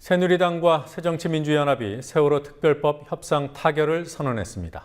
새누리당과 새정치민주연합이 세월호 특별법 협상 타결을 선언했습니다.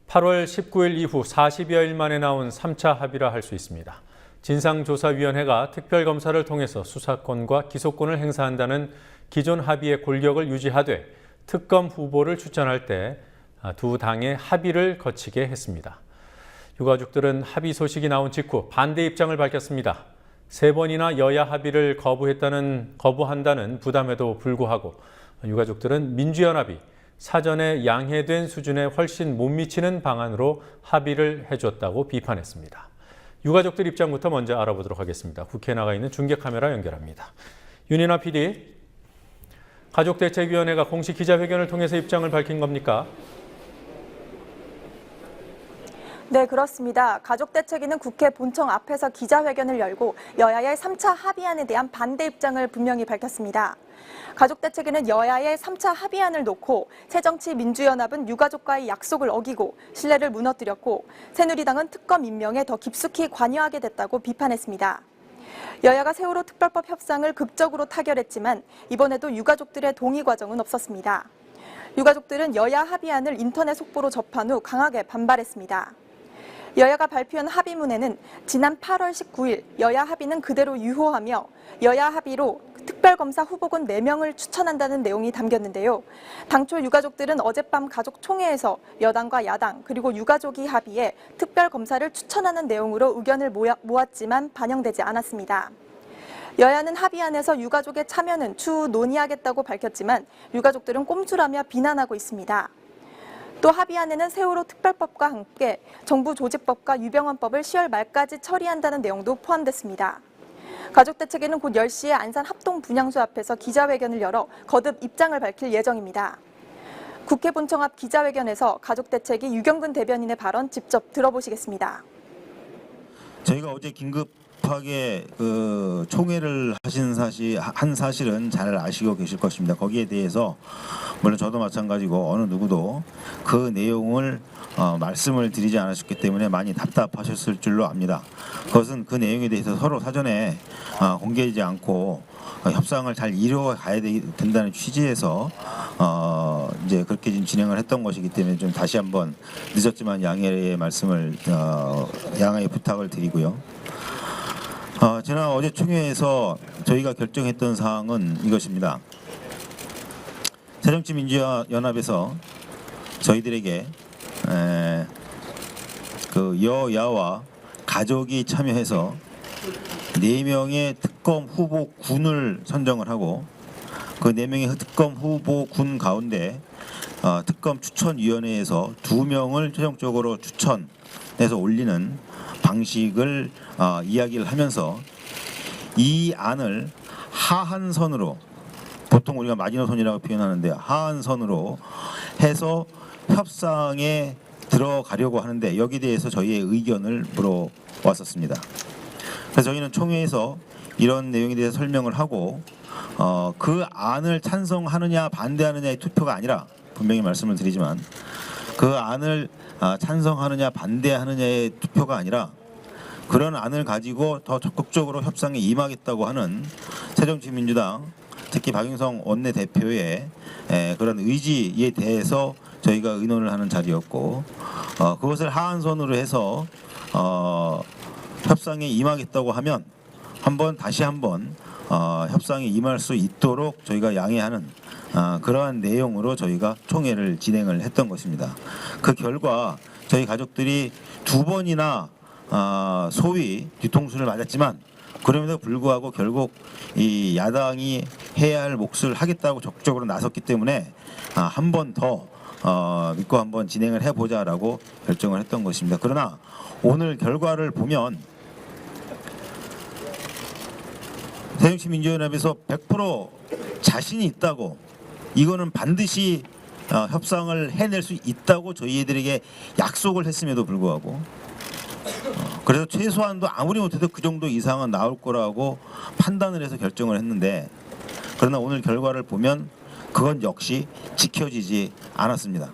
8월 19일 이후 40여일 만에 나온 3차 합의라 할 수 있습니다. 진상조사위원회가 특별검사를 통해서 수사권과 기소권을 행사한다는 기존 합의의 골격을 유지하되 특검 후보를 추천할 때 두 당의 합의를 거치게 했습니다. 유가족들은 합의 소식이 나온 직후 반대 입장을 밝혔습니다. 3번이나 여야 합의를 거부한다는 부담에도 불구하고 유가족들은 민주연합이 사전에 양해된 수준에 훨씬 못 미치는 방안으로 합의를 해줬다고 비판했습니다. 유가족들 입장부터 먼저 알아보도록 하겠습니다. 국회에 나가 있는 중계카메라 연결합니다. 윤인아 PD, 가족대책위원회가 공식 기자회견을 통해서 입장을 밝힌 겁니까? 네, 그렇습니다. 가족대책위는 국회 본청 앞에서 기자회견을 열고 여야의 3차 합의안에 대한 반대 입장을 분명히 밝혔습니다. 가족대책위는 여야의 3차 합의안을 놓고 새정치민주연합은 유가족과의 약속을 어기고 신뢰를 무너뜨렸고 새누리당은 특검 임명에 더 깊숙이 관여하게 됐다고 비판했습니다. 여야가 세월호 특별법 협상을 극적으로 타결했지만 이번에도 유가족들의 동의 과정은 없었습니다. 유가족들은 여야 합의안을 인터넷 속보로 접한 후 강하게 반발했습니다. 여야가 발표한 합의문에는 지난 8월 19일 여야 합의는 그대로 유효하며 여야 합의로 특별검사 후보군 4명을 추천한다는 내용이 담겼는데요. 당초 유가족들은 어젯밤 가족총회에서 여당과 야당 그리고 유가족이 합의해 특별검사를 추천하는 내용으로 의견을 모았지만 반영되지 않았습니다. 여야는 합의안에서 유가족의 참여는 추후 논의하겠다고 밝혔지만 유가족들은 꼼수라며 비난하고 있습니다. 또 합의안에는 세월호 특별법과 함께 정부 조직법과 유병헌법을 10월 말까지 처리한다는 내용도 포함됐습니다. 가족대책위는 곧 10시에 안산 합동분향소 앞에서 기자회견을 열어 거듭 입장을 밝힐 예정입니다. 국회 본청 앞 기자회견에서 가족대책위 유경근 대변인의 발언 직접 들어보시겠습니다. 저희가 어제 긴급하게 총회를 한 사실은 잘 아시고 계실 것입니다. 거기에 대해서 물론 저도 마찬가지고 어느 누구도 그 내용을 말씀을 드리지 않으셨기 때문에 많이 답답하셨을 줄로 압니다. 그것은 그 내용에 대해서 서로 사전에 공개하지 않고 협상을 잘 이루어가야 된다는 취지에서 이제 그렇게 지금 진행을 했던 것이기 때문에 좀 다시 한번 늦었지만 양해의 말씀을 양해의 부탁을 드리고요. 지난 어제 총회에서 저희가 결정했던 사항은 이것입니다. 새정치민주연합에서 저희들에게 그 여야와 가족이 참여해서 4명의 특검 후보군을 선정을 하고 그 4명의 특검 후보군 가운데 특검 추천위원회에서 2명을 최종적으로 추천해서 올리는 방식을 이야기를 하면서 이 안을 하한선으로, 보통 우리가 마지노선이라고 표현하는데 하한선으로 해서 협상에 들어가려고 하는데 여기에 대해서 저희의 의견을 물어왔었습니다. 그래서 저희는 총회에서 이런 내용에 대해서 설명을 하고 그 안을 찬성하느냐 반대하느냐의 투표가 아니라, 분명히 말씀을 드리지만 그 안을 찬성하느냐 반대하느냐의 투표가 아니라 그런 안을 가지고 더 적극적으로 협상에 임하겠다고 하는 새정치민주당, 특히 박영선 원내대표의 그런 의지에 대해서 저희가 의논을 하는 자리였고, 그것을 하한선으로 해서 협상에 임하겠다고 하면 다시 한번 협상에 임할 수 있도록 저희가 양해하는 그러한 내용으로 저희가 총회를 진행을 했던 것입니다. 그 결과 저희 가족들이 2번이나 소위 뒤통수를 맞았지만 그럼에도 불구하고 결국 이 야당이 해야 할 몫을 하겠다고 적극적으로 나섰기 때문에 한 번 더 믿고 한번 진행을 해보자라고 결정을 했던 것입니다. 그러나 오늘 결과를 보면 새정치민주연합에서 100% 자신이 있다고, 이거는 반드시 협상을 해낼 수 있다고 저희들에게 약속을 했음에도 불구하고, 그래서 최소한도 아무리 못해도 그 정도 이상은 나올 거라고 판단을 해서 결정을 했는데, 그러나 오늘 결과를 보면 그건 역시 지켜지지 않았습니다.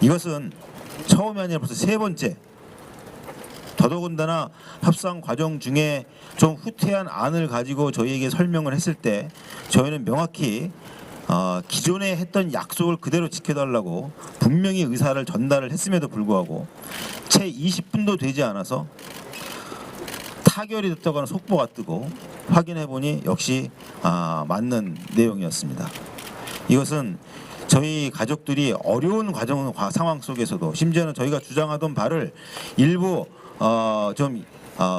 이것은 처음이 아니라 벌써 3번째 더더군다나 협상 과정 중에 좀 후퇴한 안을 가지고 저희에게 설명을 했을 때 저희는 명확히 기존에 했던 약속을 그대로 지켜달라고 분명히 의사를 전달을 했음에도 불구하고 채 20분도 되지 않아서 타결이 됐다고 하는 속보가 뜨고 확인해보니 역시 맞는 내용이었습니다. 이것은 저희 가족들이 어려운 상황 속에서도 심지어는 저희가 주장하던 바를 일부 좀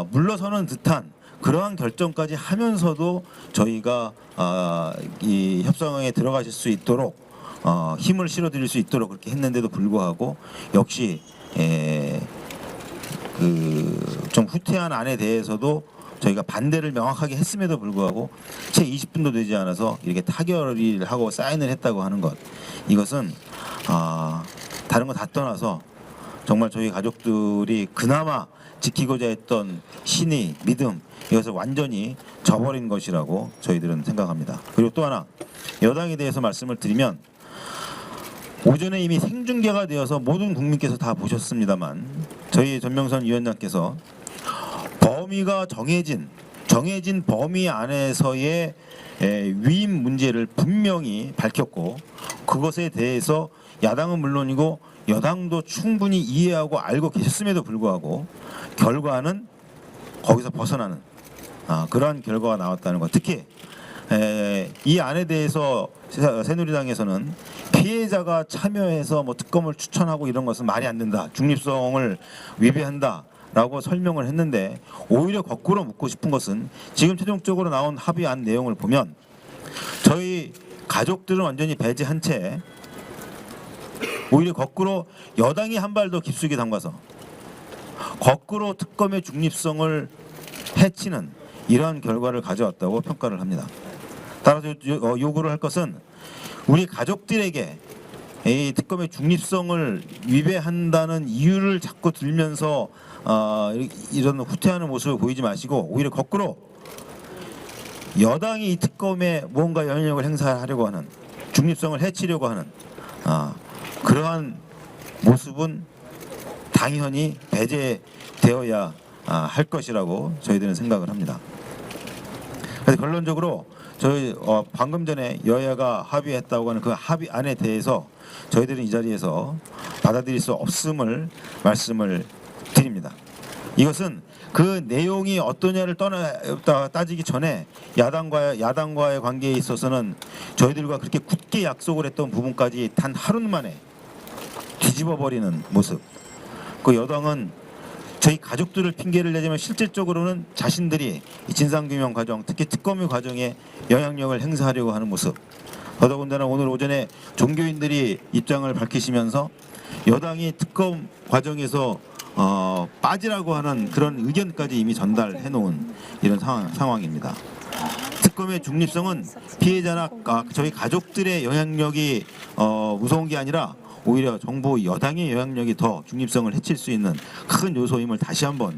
물러서는 듯한 그러한 결정까지 하면서도 저희가 이 협상에 들어가실 수 있도록 힘을 실어드릴 수 있도록 그렇게 했는데도 불구하고 역시 좀 후퇴한 안에 대해서도 저희가 반대를 명확하게 했음에도 불구하고 채 20분도 되지 않아서 이렇게 타결을 하고 사인을 했다고 하는 것, 이것은 다른 거 다 떠나서 정말 저희 가족들이 그나마 지키고자 했던 신의 믿음, 이것을 완전히 저버린 것이라고 저희들은 생각합니다. 그리고 또 하나, 여당에 대해서 말씀을 드리면 오전에 이미 생중계가 되어서 모든 국민께서 다 보셨습니다만 저희 전명선 위원장께서 범위가 정해진 범위 안에서의 위임 문제를 분명히 밝혔고, 그것에 대해서 야당은 물론이고 여당도 충분히 이해하고 알고 계셨음에도 불구하고 결과는 거기서 벗어나는 그러한 결과가 나왔다는 것. 특히 이 안에 대해서 새누리당에서는 피해자가 참여해서 뭐 특검을 추천하고 이런 것은 말이 안 된다, 중립성을 위배한다 라고 설명을 했는데, 오히려 거꾸로 묻고 싶은 것은 지금 최종적으로 나온 합의안 내용을 보면 저희 가족들은 완전히 배제한 채 오히려 거꾸로 여당이 한 발 더 깊숙이 담가서 거꾸로 특검의 중립성을 해치는 이러한 결과를 가져왔다고 평가를 합니다. 따라서 요구를 할 것은 우리 가족들에게 이 특검의 중립성을 위배한다는 이유를 자꾸 들면서 이런 후퇴하는 모습을 보이지 마시고 오히려 거꾸로 여당이 이 특검에 무언가 영향력을 행사하려고 하는, 중립성을 해치려고 하는 그러한 모습은 당연히 배제되어야 할 것이라고 저희들은 생각을 합니다. 그래서 결론적으로 저희 방금 전에 여야가 합의했다고 하는 그 합의안에 대해서 저희들은 이 자리에서 받아들일 수 없음을 말씀을 드립니다. 이것은 그 내용이 어떠냐를 따지기 전에 야당과의 관계에 있어서는 저희들과 그렇게 굳게 약속을 했던 부분까지 단 하루 만에 뒤집어 버리는 모습. 그 여당은 저희 가족들을 핑계를 내자면 실질적으로는 자신들이 이 진상규명 과정, 특히 특검의 과정에 영향력을 행사하려고 하는 모습. 더더군다나 오늘 오전에 종교인들이 입장을 밝히시면서 여당이 특검 과정에서 빠지라고 하는 그런 의견까지 이미 전달해 놓은 이런 상황입니다. 특검의 중립성은 피해자나 저희 가족들의 영향력이 무서운 게 아니라 오히려 정부 여당의 영향력이 더 중립성을 해칠 수 있는 큰 요소임을 다시 한번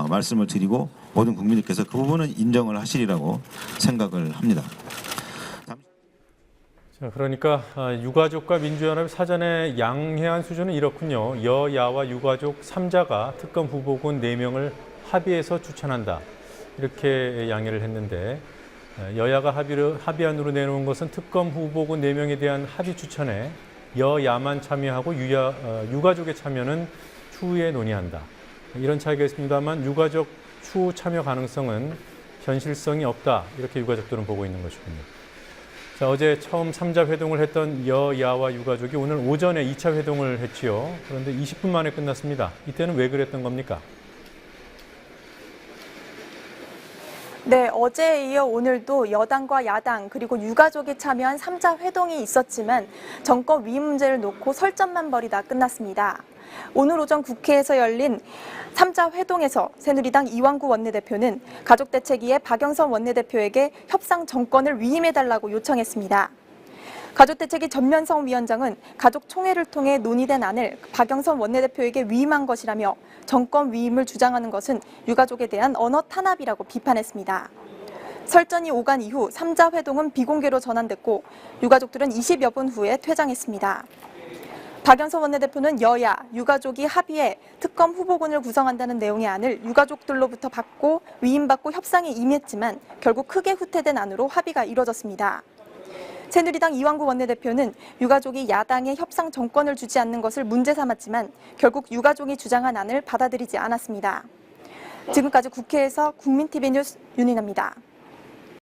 말씀을 드리고 모든 국민들께서 그 부분은 인정을 하시리라고 생각을 합니다. 자, 그러니까 유가족과 민주연합이 사전에 양해한 수준은 이렇군요. 여야와 유가족 3자가 특검 후보군 4명을 합의해서 추천한다, 이렇게 양해를 했는데, 여야가 합의안으로 내놓은 것은 특검 후보군 4명에 대한 합의 추천에 여야만 참여하고 유가족의 참여는 추후에 논의한다, 이런 차이가 있습니다만 유가족 추후 참여 가능성은 현실성이 없다, 이렇게 유가족들은 보고 있는 것이군요. 자, 어제 처음 3자 회동을 했던 여야와 유가족이 오늘 오전에 2차 회동을 했지요. 그런데 20분 만에 끝났습니다. 이때는 왜 그랬던 겁니까? 네, 어제에 이어 오늘도 여당과 야당 그리고 유가족이 참여한 3자 회동이 있었지만 정권 위임 문제를 놓고 설전만 벌이다 끝났습니다. 오늘 오전 국회에서 열린 3자 회동에서 새누리당 이완구 원내대표는 가족대책위의 박영선 원내대표에게 협상 정권을 위임해달라고 요청했습니다. 가족대책위 전면성 위원장은 가족총회를 통해 논의된 안을 박영선 원내대표에게 위임한 것이라며 정권 위임을 주장하는 것은 유가족에 대한 언어 탄압이라고 비판했습니다. 설전이 오간 이후 3자 회동은 비공개로 전환됐고 유가족들은 20여 분 후에 퇴장했습니다. 박연서 원내대표는 여야, 유가족이 합의해 특검 후보군을 구성한다는 내용의 안을 유가족들로부터 받고 위임받고 협상에 임했지만 결국 크게 후퇴된 안으로 합의가 이뤄졌습니다. 새누리당 이완구 원내대표는 유가족이 야당에 협상 정권을 주지 않는 것을 문제 삼았지만 결국 유가족이 주장한 안을 받아들이지 않았습니다. 지금까지 국회에서 국민TV 뉴스 윤인아입니다.